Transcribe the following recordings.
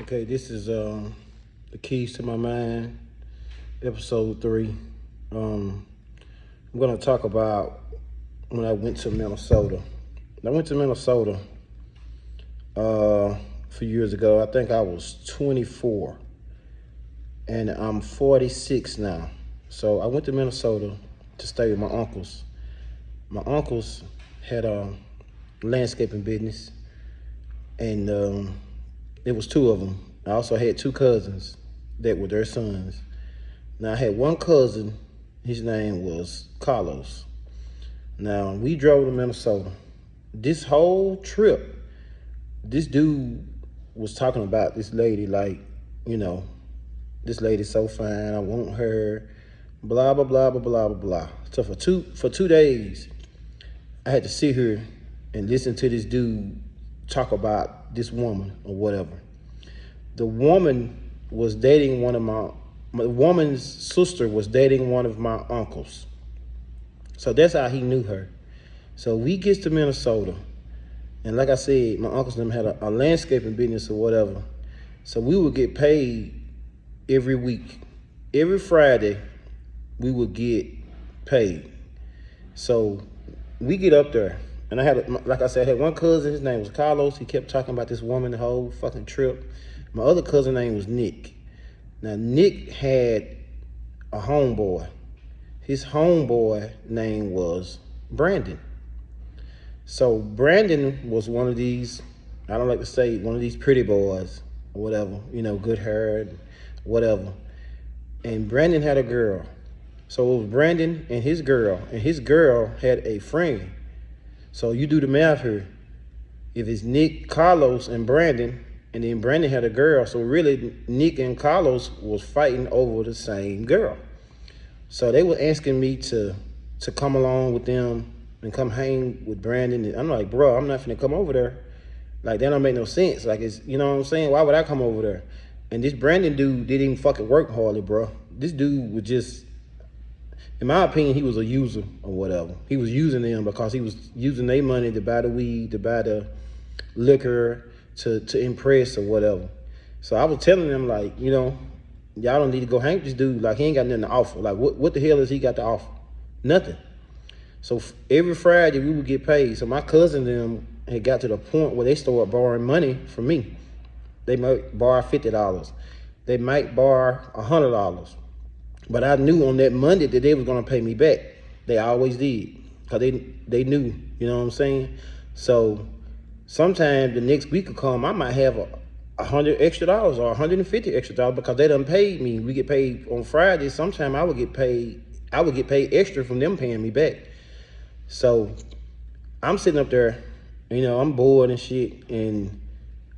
Okay, this is the Keys to My Mind, episode 3. I'm gonna talk about when I went to Minnesota. I went to Minnesota a few years ago. I think I was 24, and I'm 46 now. So I went to Minnesota to stay with my uncles. My uncles had a landscaping business, and it was two of them. I also had two cousins that were their sons. Now I had one cousin, his name was Carlos. Now we drove to Minnesota. This whole trip, this dude was talking about this lady like, this lady's so fine, I want her, blah, blah, blah, blah, blah, blah, blah. So for 2 days, I had to sit here and listen to this dude talk about this woman or whatever. The woman was dating the woman's sister was dating one of my uncles. So that's how he knew her. So we get to Minnesota, and like I said, my uncles and them had a landscaping business or whatever. So we would get paid every week. Every Friday, we would get paid. So we get up there, and I had, like I said, I had one cousin, his name was Carlos. He kept talking about this woman the whole fucking trip. My other cousin name was Nick. Now, Nick had a homeboy. His homeboy name was Brandon. So Brandon was one of these, I don't like to say, one of these pretty boys or whatever, good hair, whatever. And Brandon had a girl. So it was Brandon and his girl had a friend. So you do the math here. If it's Nick, Carlos, and Brandon, and then Brandon had a girl, so really Nick and Carlos was fighting over the same girl. So they were asking me to come along with them and come hang with Brandon. And I'm like, bro, I'm not finna come over there. Like, that don't make no sense. Like, it's, you know what I'm saying? Why would I come over there? And this Brandon dude didn't even fucking work hardly, bro. This dude was just, in my opinion, he was a user or whatever. He was using them because he was using their money to buy the weed, to buy the liquor, to impress or whatever. So I was telling them, like, y'all don't need to go hang with this dude. Like, he ain't got nothing to offer. Like, what the hell has he got to offer? Nothing. So every Friday we would get paid. So my cousin and them had got to the point where they started borrowing money from me. They might borrow $50. They might borrow $100. But I knew on that Monday that they was gonna pay me back. They always did, cause they knew, you know what I'm saying? So sometimes the next week would come, I might have $100 extra or $150 extra because they done paid me. We get paid on Fridays. Sometimes I would get paid extra from them paying me back. So I'm sitting up there, I'm bored and shit, and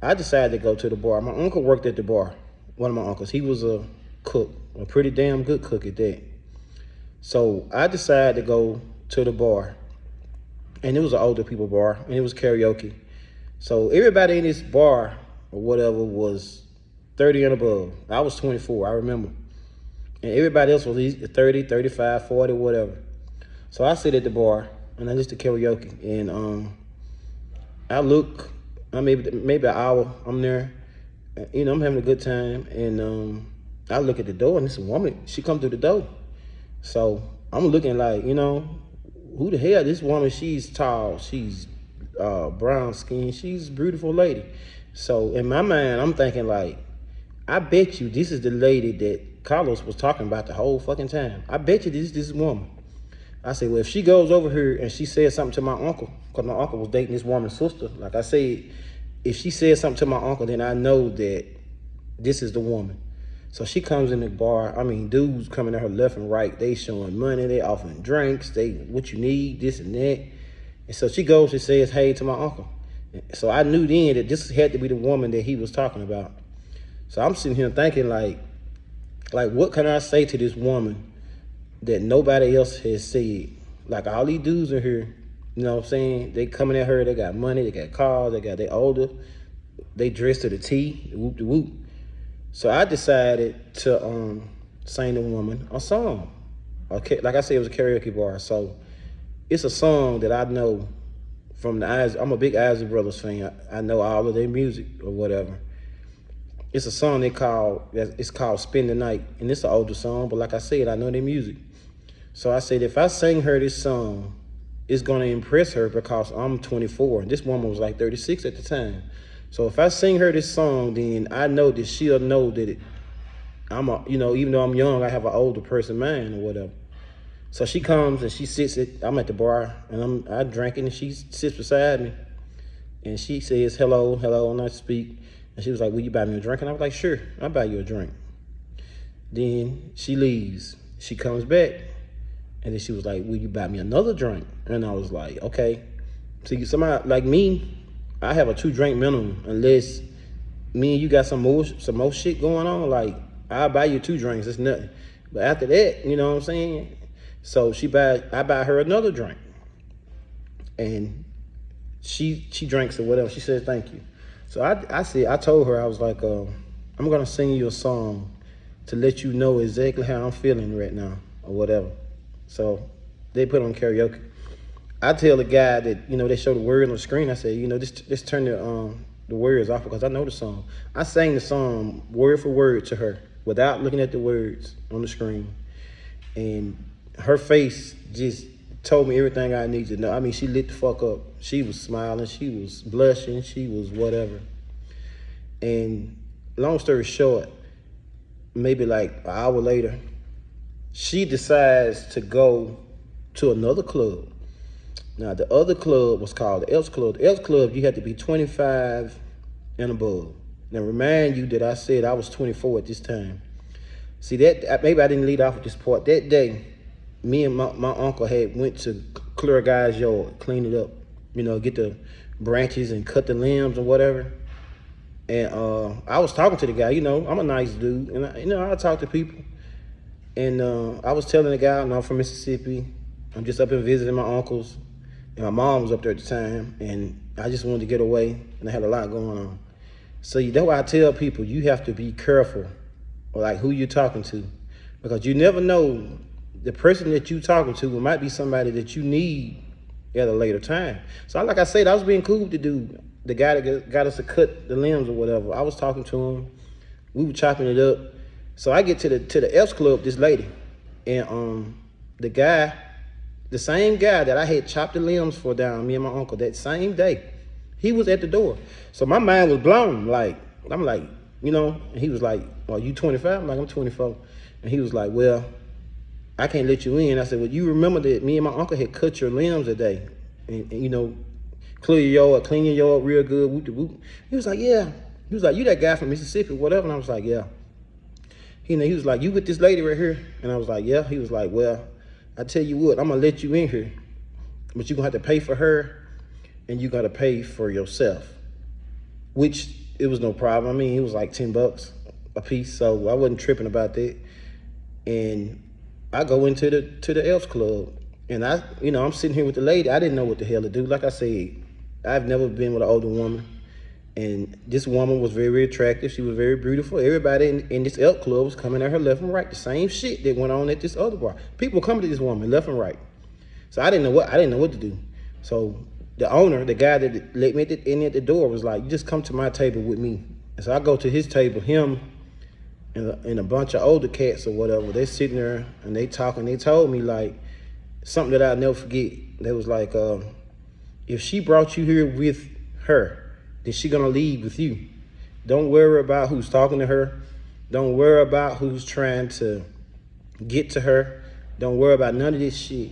I decided to go to the bar. My uncle worked at the bar, one of my uncles. He was a cook, a pretty damn good cook at that. So I decided to go to the bar, and it was an older people bar, and it was karaoke. So everybody in this bar or whatever was 30 and above. I was 24, I remember. And everybody else was 30, 35, 40, whatever. So I sit at the bar and I listen to karaoke. And I look, maybe an hour, I'm there. I'm having a good time. And I look at the door, and this woman, she come through the door. So I'm looking like, who the hell? This woman, she's tall, she's brown skin, she's a beautiful lady. So in my mind, I'm thinking like, I bet you this is the lady that Carlos was talking about the whole fucking time. I bet you this woman. I said, well, if she goes over here and she says something to my uncle, because my uncle was dating this woman's sister, like I said, if she says something to my uncle, then I know that this is the woman. So she comes in the bar. Dudes coming at her left and right. They showing money. They offering drinks. They, what you need, this and that. And so she goes and says, hey, to my uncle. So I knew then that this had to be the woman that he was talking about. So I'm sitting here thinking like what can I say to this woman that nobody else has said? Like, all these dudes in here, you know what I'm saying? They coming at her. They got money. They got cars. They older. They dressed to the T, whoop de whoop. So I decided to sing the woman a song. Okay, like I said, it was a karaoke bar. So it's a song that I know from the Eyes. I'm a big Isley Brothers fan. I know all of their music or whatever. it's a song it's called Spend the Night. And it's an older song, but like I said, I know their music. So I said, if I sing her this song, it's gonna impress her because I'm 24. This woman was like 36 at the time. So if I sing her this song, then I know that she'll know that even though I'm young, I have an older person mind or whatever. So she comes and she sits I'm at the bar and I drinking and she sits beside me. And she says, hello, and I speak. And she was like, will you buy me a drink? And I was like, sure, I'll buy you a drink. Then she leaves. She comes back. And then she was like, will you buy me another drink? And I was like, okay. See, somebody like me, I have a 2-drink minimum unless me and you got some more shit going on. Like, I'll buy you 2 drinks, it's nothing. But after that, you know what I'm saying? So I buy her another drink. And she drinks or whatever. She said, thank you. So I told her, I was like, I'm gonna sing you a song to let you know exactly how I'm feeling right now or whatever. So they put on karaoke. I tell the guy that, they show the words on the screen. I say, just turn the words off because I know the song. I sang the song word for word to her without looking at the words on the screen. And her face just told me everything I needed to know. I mean, she lit the fuck up. She was smiling, she was blushing, she was whatever. And long story short, maybe like an hour later, she decides to go to another club. Now, the other club was called the Elks Club. The Elks Club, you had to be 25 and above. Now, remind you that I said I was 24 at this time. See, maybe I didn't lead off with this part. That day, me and my uncle went to clear a guy's yard, clean it up, get the branches and cut the limbs or whatever. And I was talking to the guy. I'm a nice dude, and I talk to people. And I was telling the guy, I'm from Mississippi. I'm just up and visiting my uncles. And my mom was up there at the time. And I just wanted to get away. And I had a lot going on. So that's why I tell people, you have to be careful, or like who you're talking to. Because you never know, the person that you're talking to might be somebody that you need at a later time. So like I said, I was being cool with the dude, the guy that got us to cut the limbs or whatever. I was talking to him. We were chopping it up. So I get to the Elks Club, this lady, and the same guy that I had chopped the limbs for down, me and my uncle, that same day, he was at the door. So my mind was blown. Like, I'm like, and he was like, are you 25? I'm like, I'm 24. And he was like, well, I can't let you in. I said, well, you remember that me and my uncle had cut your limbs today, and clean your yard real good. Whoop de whoop. He was like, yeah. He was like, you that guy from Mississippi, whatever. And I was like, yeah. He was like, you with this lady right here? And I was like, yeah. He was like, well, I tell you what, I'm gonna let you in here, but you're gonna have to pay for her and you gotta pay for yourself. Which it was no problem. I mean, it was like $10 a piece, so I wasn't tripping about that. And I go into the Elks Club, and I'm sitting here with the lady. I didn't know what the hell to do. Like I said, I've never been with an older woman. And this woman was very, very attractive. She was very beautiful. Everybody in this Elk Club was coming at her left and right. The same shit that went on at this other bar. People were coming to this woman left and right. So I didn't know what to do. So the owner, the guy that let me in at the door, was like, you just come to my table with me. And so I go to his table, him and a bunch of older cats or whatever. They're sitting there and they talking. They told me like something that I'll never forget. They was like, if she brought you here with her, then she gonna leave with you. Don't worry about who's talking to her. Don't worry about who's trying to get to her. Don't worry about none of this shit.